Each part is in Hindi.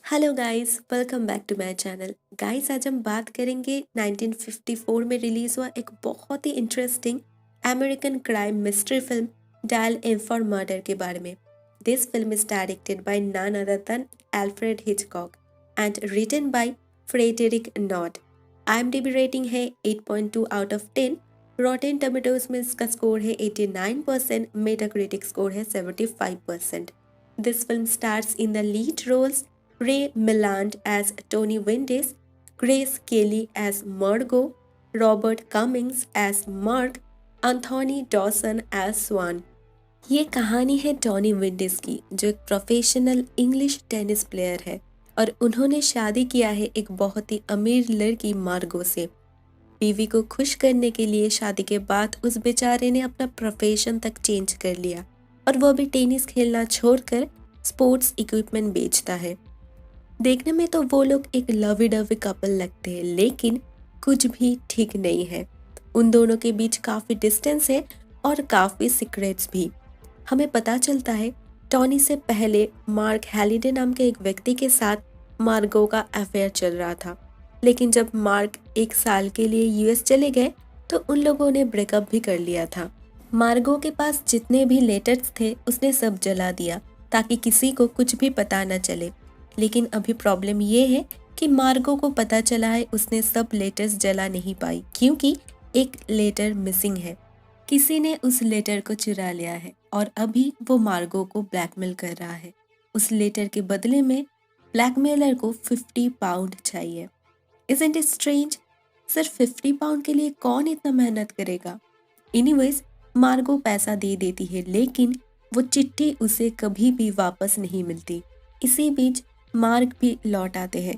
Hello guys, welcome back to my channel. Guys, आज हम बात करेंगे 1954 में रिलीज हुआ एक बहुत ही interesting American crime mystery film dial in for murder के बारे में। This film is directed by none other than Alfred Hitchcock and written by Frederick Knott. IMDb rating है 8.2 आउट ऑफ 10। रॉटेन टमेटोज में इसका स्कोर है 89%, मेटाक्रिटिक स्कोर है 75%। This film stars in the lead roles Ray Milland as Tony Windis, Grace Kelly as Margot, Robert Cummings as Mark, Anthony Dawson as Swan। ये कहानी है टॉनी विंडिस की, जो एक प्रोफेशनल इंग्लिश टेनिस प्लेयर है और उन्होंने शादी किया है एक बहुत ही अमीर लड़की मार्गो से। बीवी को खुश करने के लिए शादी के बाद उस बेचारे ने अपना प्रोफेशन तक चेंज कर लिया और वो भी टेनिस खेलना छोड़कर स्पोर्ट्स इक्विपमेंट बेचता है। देखने में तो वो लोग एक लवी डवी कपल लगते हैं, लेकिन कुछ भी ठीक नहीं है। उन दोनों के बीच काफ़ी डिस्टेंस है और काफ़ी सीक्रेट्स भी। हमें पता चलता है टॉनी से पहले मार्क हैलिडे नाम के एक व्यक्ति के साथ मार्गो का अफेयर चल रहा था, लेकिन जब मार्क 1 साल के लिए यूएस चले गए तो उन लोगों ने ब्रेकअप भी कर लिया था। मार्गो के पास जितने भी लेटर्स थे उसने सब जला दिया ताकि किसी को कुछ भी पता न चले। लेकिन अभी प्रॉब्लम ये है कि मार्गो को पता चला है उसने सब लेटर्स जला नहीं पाई क्योंकि एक लेटर मिसिंग है। किसी ने उस लेटर को चुरा लिया है और अभी वो मार्गो को ब्लैकमेल कर रहा है। उस लेटर के बदले में ब्लैकमेलर को 50 पाउंड चाहिए। Isn't it strange? सिर्फ 50 पाउंड के लिए कौन इतना मेहनत करेगा? एनीवेज, मार्गो पैसा दे देती है, लेकिन वो चिट्ठी उसे कभी भी वापस नहीं मिलती। इसी बीच मार्क भी लौट आते हैं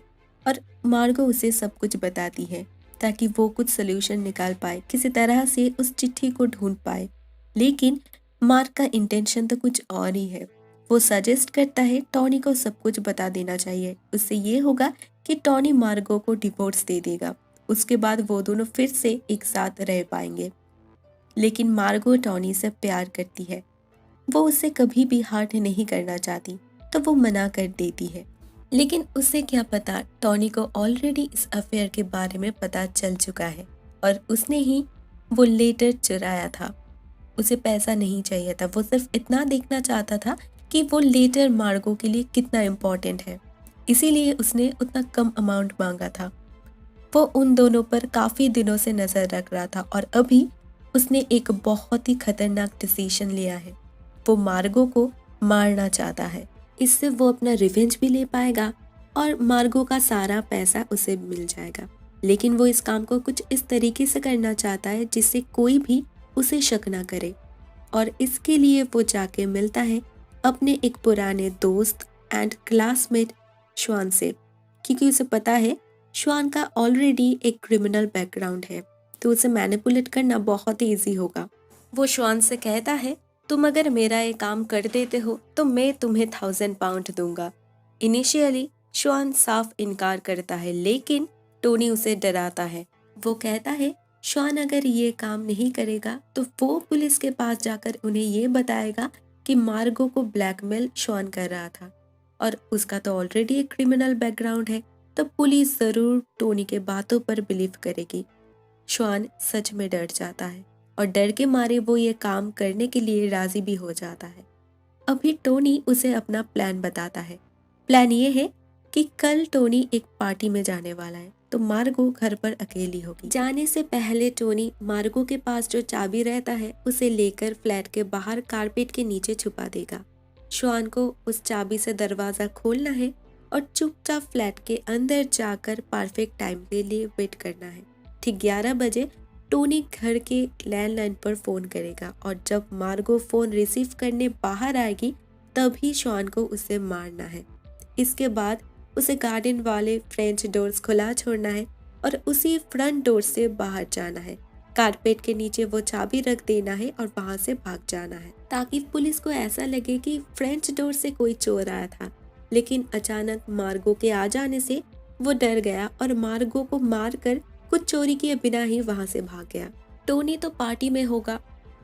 और मार्गो उसे सब कुछ बताती है ताकि वो कुछ सोल्यूशन निकाल पाए, किसी तरह से उस चिट्ठी को ढूंढ पाए। लेकिन मार्क का इंटेंशन तो कुछ और ही है। वो सजेस्ट करता है टॉनी को सब कुछ बता देना चाहिए। उससे ये होगा कि टॉनी मार्गो को डिवोर्स दे देगा। उसके बाद वो दोनों फिर से एक साथ रह पाएंगे। लेकिन मार्गो टॉनी से प्यार करती है। वो उसे कभी भी हर्ट नहीं करना चाहती, तो वो मना कर देती है। लेकिन उसे क्या पता, टॉनी को ऑलरेडी इस अफेयर के बारे में पता चल चुका है और उसने ही वो लेटर चुराया था। उसे पैसा नहीं चाहिए था, वो सिर्फ इतना देखना चाहता था कि वो लेटर मार्गो के लिए कितना इम्पोर्टेंट है, इसीलिए उसने उतना कम अमाउंट मांगा था। वो उन दोनों पर काफ़ी दिनों से नज़र रख रहा था और अभी उसने एक बहुत ही खतरनाक डिसीजन लिया है। वो मार्गो को मारना चाहता है। इससे वो अपना रिवेंज भी ले पाएगा और मार्गो का सारा पैसा उसे मिल जाएगा। लेकिन वो इस काम को कुछ इस तरीके से करना चाहता है जिससे कोई भी उसे शक ना करे, और इसके लिए वो जाके मिलता है अपने एक पुराने दोस्त एंड क्लासमेट श्वान से, क्योंकि उसे पता है श्वान का ऑलरेडी एक क्रिमिनल बैकग्राउंड है, तो उसे मैनिपुलेट करना बहुत ही ईजी होगा। वो श्वान से कहता है, तुम अगर मेरा ये काम कर देते हो तो मैं तुम्हें 1000 पाउंड दूंगा। इनिशियली श्वान साफ इनकार करता है, लेकिन टोनी उसे डराता है। वो कहता है श्वान अगर ये काम नहीं करेगा तो वो पुलिस के पास जाकर उन्हें ये बताएगा कि मार्गो को ब्लैकमेल श्वान कर रहा था और उसका तो ऑलरेडी एक क्रिमिनल बैकग्राउंड है, तो पुलिस ज़रूर टोनी के बातों पर बिलीव करेगी। श्वान सच में डर जाता है और डर के मारे वो ये काम करने के लिए राजी भी हो जाता है। अभी टोनी उसे अपना प्लान बताता है। प्लान ये है कि कल टोनी एक पार्टी में जाने वाला है, तो मार्गो घर पर अकेली होगी। जाने से पहले टोनी मार्गो के पास जो चाबी रहता है उसे लेकर फ्लैट के बाहर कारपेट के नीचे छुपा देगा। श्वान को उस चाबी से दरवाज़ा खोलना है और चुपचाप फ्लैट के अंदर जाकर परफेक्ट टाइम के लिए वेट करना है। ठीक 11 बजे टोनी घर के लैंडलाइन पर फ़ोन करेगा और जब मार्गो फ़ोन रिसीव करने बाहर आएगी तभी श्वान को उसे मारना है। इसके बाद उसे गार्डन वाले फ्रेंच डोर्स खुला छोड़ना है और उसी फ्रंट डोर से बाहर जाना है। कारपेट के नीचे वो चाबी रख देना है और वहाँ से भाग जाना है, ताकि पुलिस को ऐसा लगे कि फ्रेंच डोर से कोई चोर आया था। लेकिन अचानक मार्गो के आ जाने से वो डर गया और मार्गो को मारकर कुछ चोरी किए बिना ही वहां से भाग गया। टोनी तो पार्टी में होगा,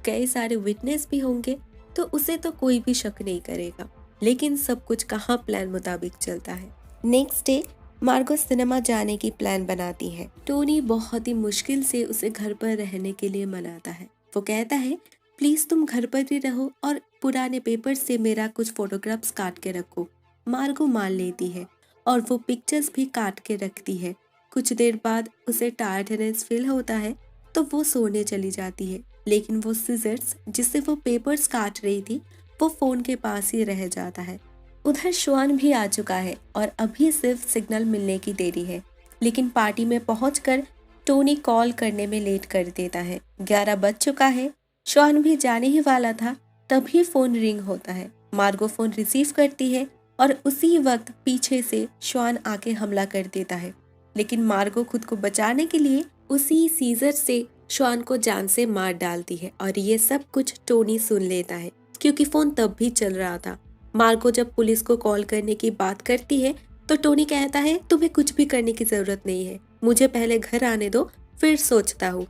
कई सारे विटनेस भी होंगे, तो उसे तो कोई भी शक नहीं करेगा। लेकिन सब कुछ कहाँ प्लान मुताबिक चलता है। नेक्स्ट डे मार्गो सिनेमा जाने की प्लान बनाती है। टोनी बहुत ही मुश्किल से उसे घर पर रहने के लिए मनाता है। वो कहता है प्लीज तुम घर पर ही रहो और पुराने पेपर से मेरा कुछ फोटोग्राफ्स काट के रखो। मार्गो मान लेती है और वो पिक्चर्स भी काट के रखती है। कुछ देर बाद उसे टायर्डनेस फील होता है तो वो सोने चली जाती है, लेकिन वो सीजर्स जिससे वो पेपर्स काट रही थी वो फोन के पास ही रह जाता है। उधर श्वान भी आ चुका है और अभी सिर्फ सिग्नल मिलने की देरी है, लेकिन पार्टी में पहुंचकर टोनी कॉल करने में लेट कर देता है। 11 बज चुका है। श्वान भी जाने ही वाला था, तभी फोन रिंग होता है। मार्गो फोन रिसीव करती है और उसी वक्त पीछे से श्वान आके हमला कर देता है, लेकिन मार्गो खुद को बचाने के लिए उसी सीजर से श्वान को जान से मार डालती है और ये सब कुछ टोनी सुन लेता है क्योंकि फोन तब भी चल रहा था। मार्गो जब पुलिस को कॉल करने की बात करती है तो टोनी कहता है तुम्हें कुछ भी करने की जरूरत नहीं है, मुझे पहले घर आने दो फिर सोचता हूँ।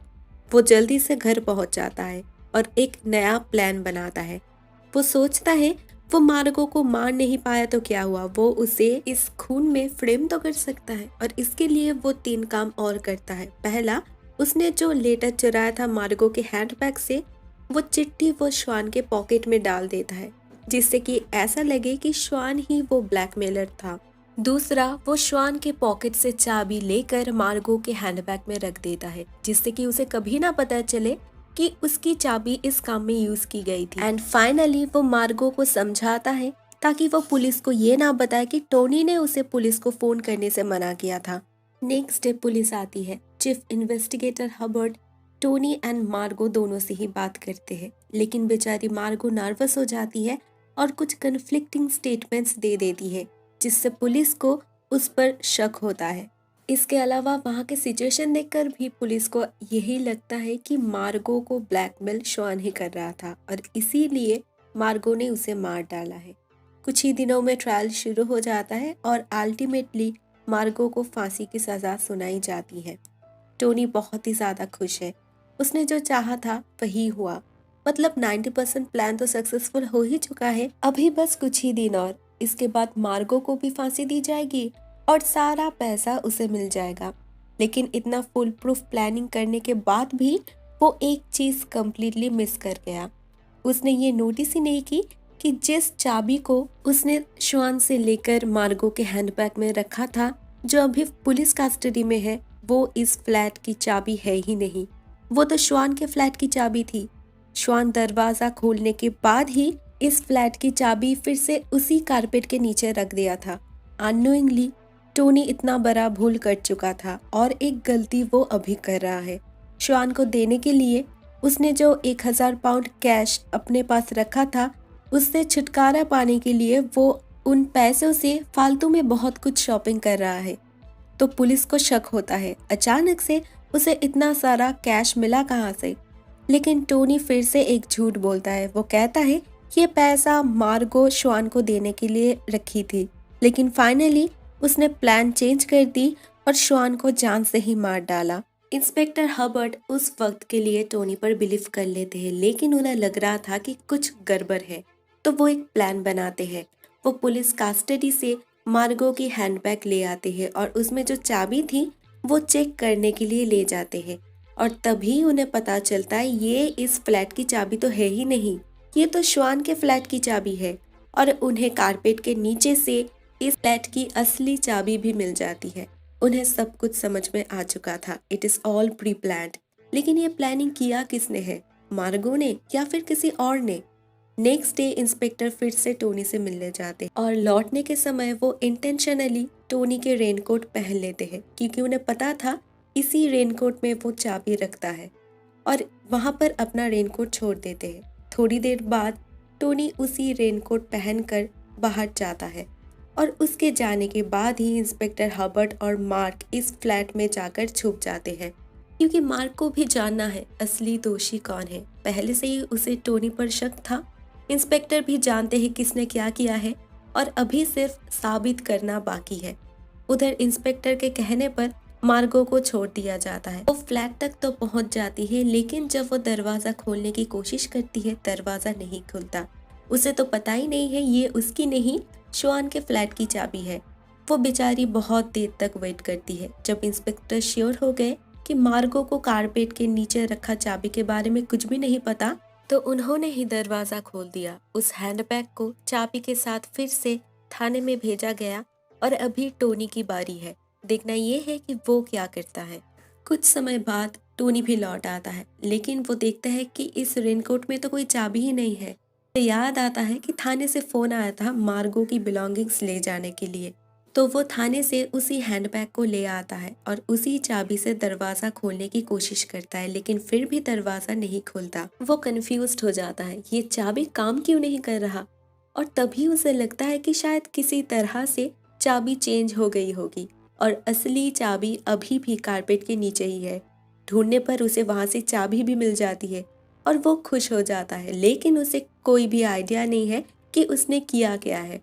वो जल्दी से घर पहुंच जाता है और एक नया प्लान बनाता है। वो सोचता है वो मार्गो को मार नहीं पाया तो क्या हुआ, वो उसे इस खून में फ्रेम तो कर सकता है और इसके लिए वो 3 काम और करता है। पहला, उसने जो लेटर चुराया था मार्गो के हैंडबैग से, वो चिट्ठी वो श्वान के पॉकेट में डाल देता है जिससे कि ऐसा लगे कि श्वान ही वो ब्लैकमेलर था। दूसरा, वो श्वान के पॉकेट से चाबी लेकर मार्गो के हैंडबैग में रख देता है जिससे कि उसे कभी ना पता चले कि उसकी चाबी इस काम में यूज की गई थी। एंड फाइनली वो मार्गो को समझाता है ताकि वो पुलिस को ये ना बताए कि टोनी ने उसे पुलिस को फोन करने से मना किया था। नेक्स्ट डे पुलिस आती है। Chief investigator Hubert Tony and Margo दोनों से ही बात करते हैं, लेकिन बेचारी मार्गो नर्वस हो जाती है और कुछ कन्फ्लिक्टिंग स्टेटमेंट्स दे देती है जिससे पुलिस को उस पर शक होता है। इसके अलावा वहाँ के सिचुएशन देखकर भी पुलिस को यही लगता है कि मार्गो को ब्लैकमेल श्वान ही कर रहा था और इसीलिए मार्गो ने उसे मार डाला है। कुछ ही दिनों में ट्रायल शुरू हो जाता है और अल्टीमेटली मार्गो को फांसी की सजा सुनाई जाती है। टोनी बहुत ही ज्यादा खुश है। उसने जो चाहा था वही हुआ। मतलब 90% प्लान तो सक्सेसफुल हो ही चुका है। अभी बस कुछ ही दिन और इसके बाद मार्गो को भी फांसी दी जाएगी और सारा पैसा उसे मिल जाएगा। लेकिन इतना फुल प्रूफ प्लानिंग करने के बाद भी वो एक चीज कंप्लीटली मिस कर गया। उसने ये नोटिस ही नहीं की कि जिस चाबी को उसने श्वान से लेकर मार्गो के हैंडबैग में रखा था, जो अभी पुलिस कस्टडी में है, वो इस फ्लैट की चाबी है ही नहीं। वो तो श्वान के फ्लैट की चाबी थी। श्वान दरवाजा खोलने के बाद ही इस फ्लैट की चाबी फिर से उसी कारपेट के नीचे रख दिया था। अननोइंगली टोनी इतना बड़ा भूल कर चुका था और एक गलती वो अभी कर रहा है। श्वान को देने के लिए उसने जो 1000 पाउंड कैश अपने पास रखा था, उससे छुटकारा पाने के लिए वो उन पैसों से फालतू में बहुत कुछ शॉपिंग कर रहा है। तो पुलिस को शक होता है अचानक से उसे इतना सारा कैश मिला कहाँ से। लेकिन टोनी फिर से एक झूठ बोलता है। वो कहता है ये पैसा मार्गो श्वान को देने के लिए रखी थी, लेकिन फाइनली उसने प्लान चेंज कर दी और श्वान को जान से ही मार डाला। इंस्पेक्टर हबर्ट उस वक्त के लिए टोनी पर बिलीव कर लेते हैं, लेकिन उन्हें लग रहा था कि कुछ गड़बड़ है, तो वो एक प्लान बनाते हैं। वो पुलिस कस्टडी से मार्गो की हैंडबैग ले आते हैं और उसमें जो चाबी थी वो चेक करने के लिए ले जाते हैं और तभी उन्हें पता चलता है ये इस फ्लैट की चाबी तो है ही नहीं, ये तो श्वान के फ्लैट की चाबी है। और उन्हें कारपेट के नीचे से इस फ्लैट की असली चाबी भी मिल जाती है। उन्हें सब कुछ समझ में आ चुका था। It is all pre planned. लेकिन ये प्लानिंग किया किसने है, मार्गो ने या फिर किसी और ने? नेक्स्ट डे इंस्पेक्टर फिर से टोनी से मिलने जाते हैं और लौटने के समय वो इंटेंशनली टोनी के रेनकोट पहन लेते हैं क्योंकि उन्हें पता था इसी रेनकोट में वो चाबी रखता है और वहां पर अपना रेनकोट छोड़ देते हैं। थोड़ी देर बाद टोनी उसी रेनकोट पहनकर बाहर जाता है और उसके जाने के बाद ही इंस्पेक्टर हबर्ट और मार्क इस फ्लैट में जाकर छुप जाते हैं क्योंकि मार्क को भी जानना है असली दोषी कौन है। पहले से ही उसे टोनी पर शक था। इंस्पेक्टर भी जानते हैं किसने क्या किया है और अभी सिर्फ साबित करना बाकी है। उधर इंस्पेक्टर के कहने पर मार्गो को छोड़ दिया जाता है। वो फ्लैट तक तो पहुंच जाती है, लेकिन जब वो दरवाजा खोलने की कोशिश करती है दरवाजा नहीं खुलता। उसे तो पता ही नहीं है ये उसकी नहीं श्वान के फ्लैट की चाबी है। वो बेचारी बहुत देर तक वेट करती है। जब इंस्पेक्टर श्योर हो गए कि मार्गो को कारपेट के नीचे रखा चाबी के बारे में कुछ भी नहीं पता, तो उन्होंने ही दरवाजा खोल दिया। उस हैंडबैग को चाबी के साथ फिर से थाने में भेजा गया और अभी टोनी की बारी है। देखना ये है कि वो क्या करता है। कुछ समय बाद टोनी भी लौट आता है, लेकिन वो देखता है कि इस रेनकोट में तो कोई चाबी ही नहीं है। उसे याद आता है कि थाने से फोन आया था मार्गो की बिलोंगिंग्स ले जाने के लिए, तो वो थाने से उसी हैंडबैग को ले आता है और उसी चाबी से दरवाज़ा खोलने की कोशिश करता है, लेकिन फिर भी दरवाज़ा नहीं खुलता। वो कन्फ्यूज्ड हो जाता है, ये चाबी काम क्यों नहीं कर रहा। और तभी उसे लगता है कि शायद किसी तरह से चाबी चेंज हो गई होगी और असली चाबी अभी भी कारपेट के नीचे ही है। ढूंढने पर उसे वहाँ से चाबी भी मिल जाती है और वो खुश हो जाता है, लेकिन उसे कोई भी आइडिया नहीं है कि उसने किया क्या है।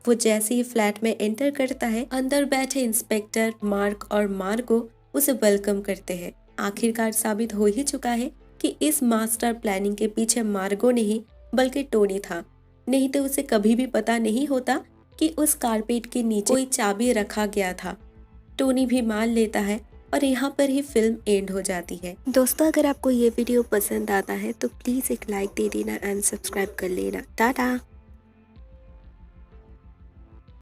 वो जैसे ही फ्लैट में एंटर करता है, अंदर बैठे इंस्पेक्टर मार्क और मार्गो उसे वेलकम करते हैं। आखिरकार साबित हो ही चुका है कि इस मास्टर प्लानिंग के पीछे मार्गो नहीं बल्कि टोनी था। नहीं तो उसे कभी भी पता नहीं होता कि उस कारपेट के नीचे कोई चाबी रखा गया था। टोनी भी मान लेता है और यहाँ पर ही फिल्म एंड हो जाती है। दोस्तों, अगर आपको ये वीडियो पसंद आता है तो प्लीज़ एक लाइक दे देना एंड सब्सक्राइब कर लेना। टाटा।